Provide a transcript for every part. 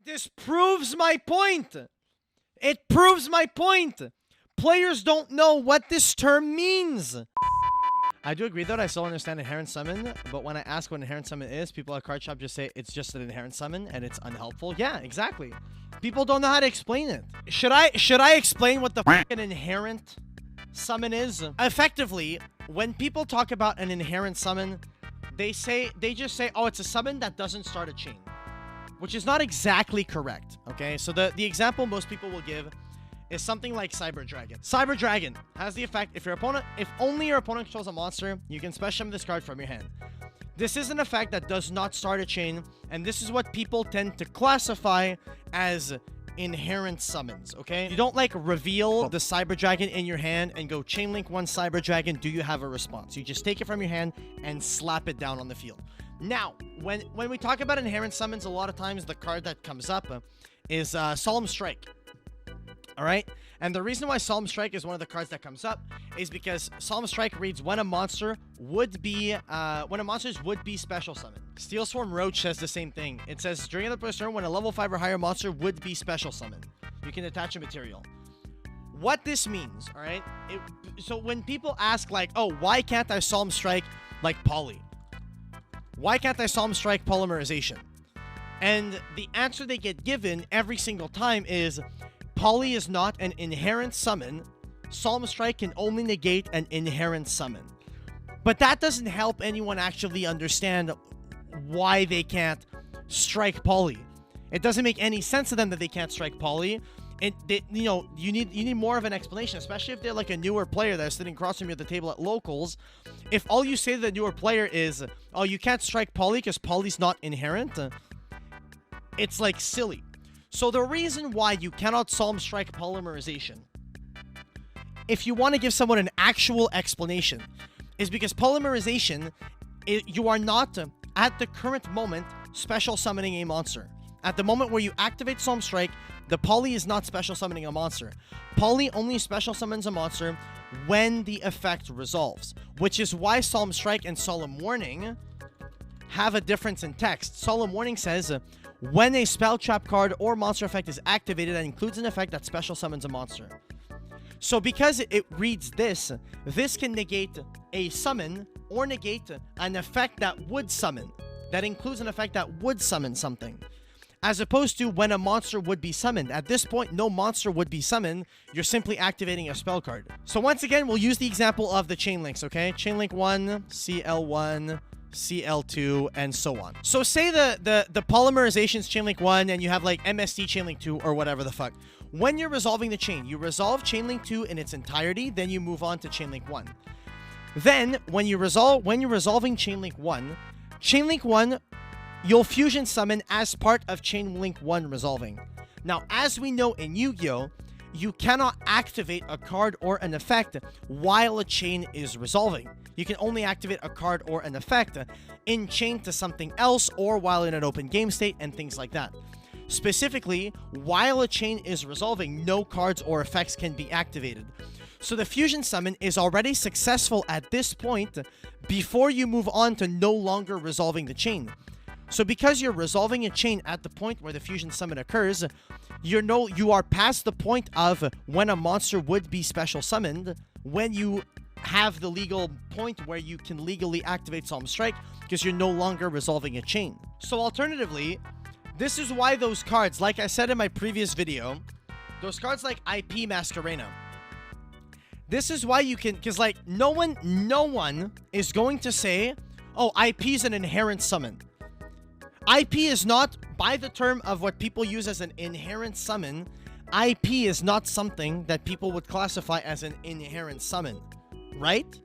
This proves my point. It proves my point. Players don't know what this term means. I do agree that I still understand inherent summon, but when I ask what inherent summon is, people at Card Shop just say it's just an inherent summon and it's unhelpful. Yeah, exactly. People don't know how to explain it. Should I explain what the fucking inherent summon is? Effectively, when people talk about an inherent summon, they just say, oh, it's a summon that doesn't start a chain, which is not exactly correct. Okay, so the example most people will give is something like Cyber Dragon. Cyber Dragon has the effect, if only your opponent controls a monster, you can special summon this card from your hand. This is an effect that does not start a chain, and this is what people tend to classify as inherent summons, okay? You don't like reveal the Cyber Dragon in your hand and go chain link one Cyber Dragon, do you have a response? You just take it from your hand and slap it down on the field. Now, when we talk about inherent summons, a lot of times the card that comes up is Solemn Strike. All right, and the reason why Solemn Strike is one of the cards that comes up is because Solemn Strike reads when a monster's would be special summon. Steel Swarm Roach says the same thing. It says during the player's turn, when a level 5 or higher monster would be special summon, you can attach a material. What this means, all right? So when people ask like, oh, why can't I Solemn Strike like Poly? Why can't I Solemn Strike Polymerization? And the answer they get given every single time is, Poly is not an inherent summon. Solemn Strike can only negate an inherent summon. But that doesn't help anyone actually understand why they can't strike Poly. It doesn't make any sense to them that they can't strike Poly. You need more of an explanation, especially if they're like a newer player that's sitting across from you at the table at locals. If all you say to the newer player is, oh, you can't strike Poly because Poly's not inherent, it's like silly. So the reason why you cannot Solemn Strike Polymerization, if you want to give someone an actual explanation, is because Polymerization, you are not, at the current moment, special summoning a monster. At the moment where you activate Solemn Strike, the Poly is not special summoning a monster. Poly only special summons a monster when the effect resolves, which is why Solemn Strike and Solemn Warning have a difference in text. Solemn Warning says, when a spell trap card or monster effect is activated that includes an effect that special summons a monster. So because it reads this can negate a summon or negate an effect that would summon. That includes an effect that would summon something. As opposed to when a monster would be summoned. At this point, no monster would be summoned. You're simply activating a spell card. So once again, we'll use the example of the chain links, okay? Chain link 1, CL1, CL2, and so on. So say the polymerization's chain link 1 and you have like MST chain link 2 or whatever the fuck. When you're resolving the chain, you resolve chain link 2 in its entirety, then you move on to chain link 1. Then when you're resolving chain link 1, you'll fusion summon as part of chain link 1 resolving. Now, as we know in Yu-Gi-Oh, you cannot activate a card or an effect while a chain is resolving. You can only activate a card or an effect in chain to something else or while in an open game state and things like that. Specifically, while a chain is resolving, no cards or effects can be activated. So the fusion summon is already successful at this point before you move on to no longer resolving the chain. So because you're resolving a chain at the point where the fusion summon occurs, you are past the point of when a monster would be special summoned, when you have the legal point where you can legally activate Solemn Strike, because you're no longer resolving a chain. So alternatively, this is why those cards, like I said in my previous video, those cards like IP Masquerena, this is why you can, because like no one is going to say, oh, IP is an inherent summon. IP is not, by the term of what people use as an inherent summon, IP is not something that people would classify as an inherent summon, right?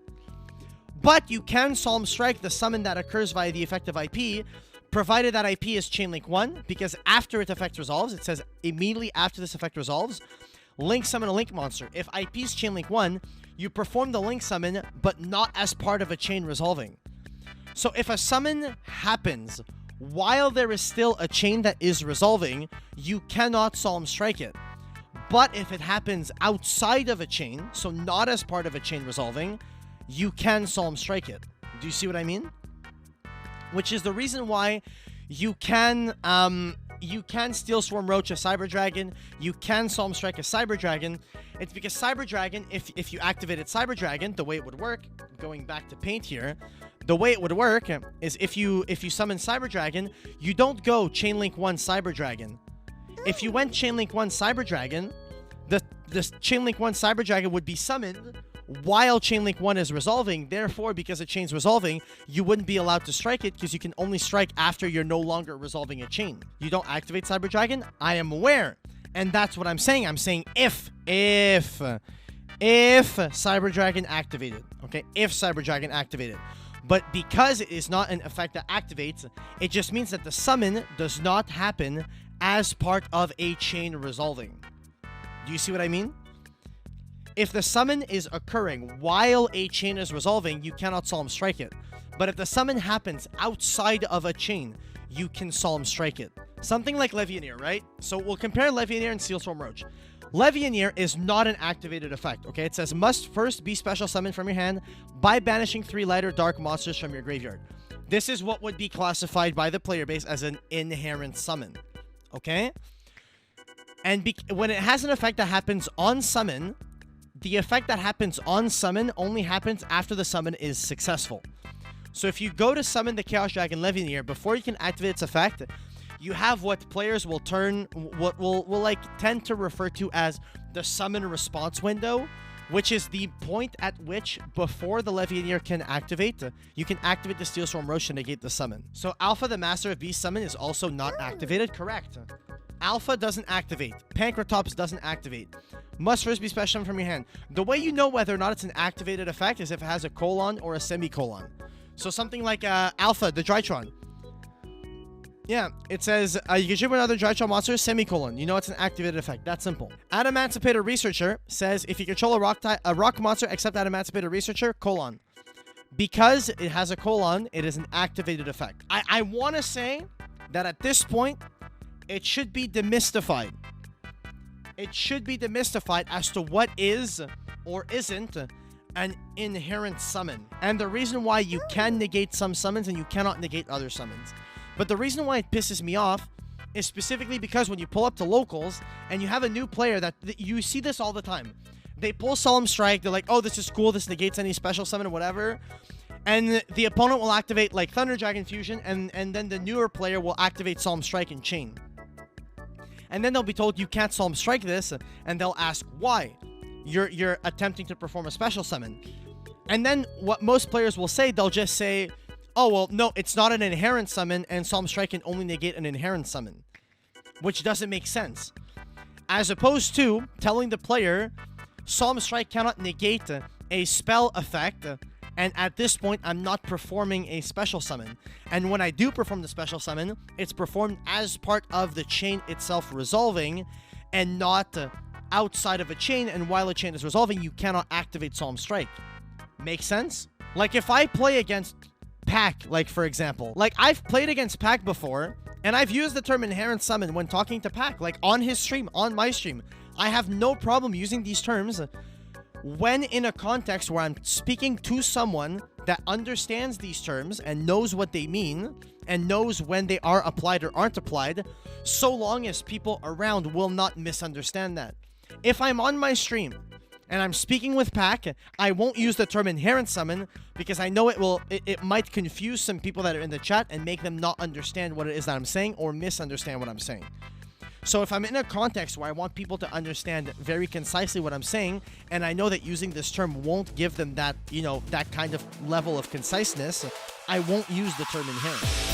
But you can Solemn Strike the summon that occurs via the effect of IP, provided that IP is chain link 1, because after its effect resolves, it says immediately after this effect resolves, link summon a link monster. If IP is chain link 1, you perform the link summon, but not as part of a chain resolving. So if a summon happens while there is still a chain that is resolving, you cannot Solemn Strike it. But if it happens outside of a chain, so not as part of a chain resolving, you can Solemn Strike it. Do you see what I mean? Which is the reason why you can you can Steel Swarm Roach a Cyber Dragon, you can Solemn Strike a Cyber Dragon. It's because Cyber Dragon, if you activated Cyber Dragon, the way it would work, going back to Paint here, the way it would work is if you summon Cyber Dragon, you don't go Chainlink 1 Cyber Dragon. If you went Chainlink 1 Cyber Dragon, the Chainlink 1 Cyber Dragon would be summoned while Chainlink 1 is resolving. Therefore, because the chain's resolving, you wouldn't be allowed to strike it because you can only strike after you're no longer resolving a chain. You don't activate Cyber Dragon? I am aware. And that's what I'm saying. I'm saying if Cyber Dragon activated. Okay? If Cyber Dragon activated. But because it is not an effect that activates, it just means that the summon does not happen as part of a chain resolving. Do you see what I mean? If the summon is occurring while a chain is resolving, you cannot Solemn Strike it. But if the summon happens outside of a chain, you can Solemn Strike it. Something like Levianeer, right? So we'll compare Levianeer and Steel Swarm Roach. Levianeer is not an activated effect, okay? It says, must first be special summoned from your hand by banishing 3 light or dark monsters from your graveyard. This is what would be classified by the player base as an inherent summon, okay? And when it has an effect that happens on summon, the effect that happens on summon only happens after the summon is successful. So if you go to summon the Chaos Dragon Levianeer, before you can activate its effect, you have what players will tend to refer to as the summon response window, which is the point at which, before the Levianeer can activate, you can activate the Steel Swarm Roach to negate the summon. So Alpha, the Master of Beast summon, is also not activated, correct? Alpha doesn't activate. Pancratops doesn't activate. Must first be special from your hand. The way you know whether or not it's an activated effect is if it has a colon or a semicolon. So something like Alpha, the Drytron. Yeah, it says, you can ship another Drytron monster, semicolon. You know it's an activated effect. That's simple. Adamancipator Researcher says, if you control a rock monster except Adamancipator Researcher, colon. Because it has a colon, it is an activated effect. I want to say that at this point, it should be demystified. It should be demystified as to what is or isn't an inherent summon. And the reason why you can negate some summons and you cannot negate other summons. But the reason why it pisses me off is specifically because when you pull up to locals and you have a new player that you see this all the time. They pull Solemn Strike, they're like, oh, this is cool, this negates any special summon or whatever. And the opponent will activate like Thunder Dragon Fusion, and then the newer player will activate Solemn Strike and Chain. And then they'll be told you can't Solemn Strike this, and they'll ask why. You're attempting to perform a special summon. And then what most players will say, they'll just say, oh, well, no, it's not an inherent summon, and Solemn Strike can only negate an inherent summon. Which doesn't make sense. As opposed to telling the player, Solemn Strike cannot negate a spell effect, and at this point, I'm not performing a special summon. And when I do perform the special summon, it's performed as part of the chain itself resolving, and not outside of a chain, and while a chain is resolving, you cannot activate Solemn Strike. Make sense? Like, if I play against Pack, like, for example. Like, I've played against Pack before, and I've used the term inherent summon when talking to Pack, like, on his stream, on my stream. I have no problem using these terms when in a context where I'm speaking to someone that understands these terms and knows what they mean and knows when they are applied or aren't applied, so long as people around will not misunderstand that. If I'm on my stream and I'm speaking with Pack, I won't use the term inherent summon because I know it might confuse some people that are in the chat and make them not understand what it is that I'm saying or misunderstand what I'm saying. So if I'm in a context where I want people to understand very concisely what I'm saying, and I know that using this term won't give them that, that kind of level of conciseness, I won't use the term inherent.